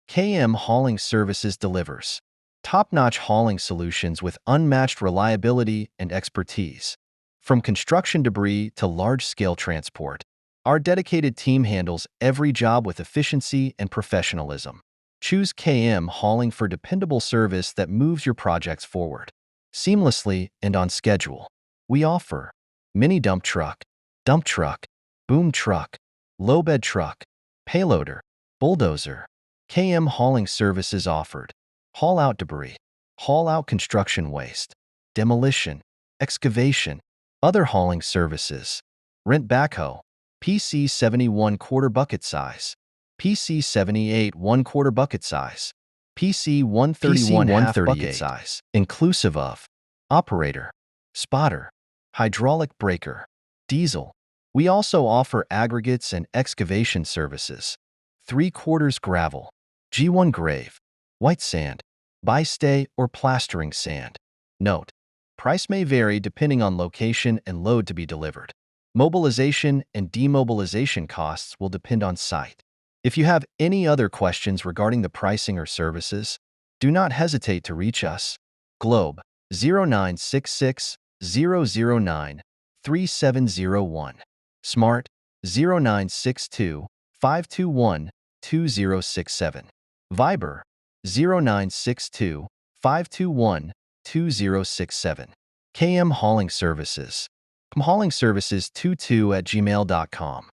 KM Hauling Services delivers top-notch hauling solutions with unmatched reliability and expertise. From construction debris to large-scale transport, our dedicated team handles every job with efficiency and professionalism. Choose KM Hauling for dependable service that moves your projects forward seamlessly and on schedule. We offer mini dump truck, boom truck, low bed truck, payloader, bulldozer. KM Hauling Services offered haul out debris, haul out construction waste, demolition, excavation, other hauling services, rent backhoe, PC 71 quarter bucket size, PC 78 1 quarter bucket size, PC 131 half bucket size, inclusive of operator, spotter, hydraulic breaker, diesel. We also offer aggregates and excavation services, 3/4 gravel, G1 grave, white sand, bystay or plastering sand. Note: price may vary depending on location and load to be delivered. Mobilization and demobilization costs will depend on site. If you have any other questions regarding the pricing or services, do not hesitate to reach us. Globe 0966 009 3701. Smart 0962 521 2067. Viber 0962 521 2067. KM Hauling Services. kmhaulingservices22@gmail.com.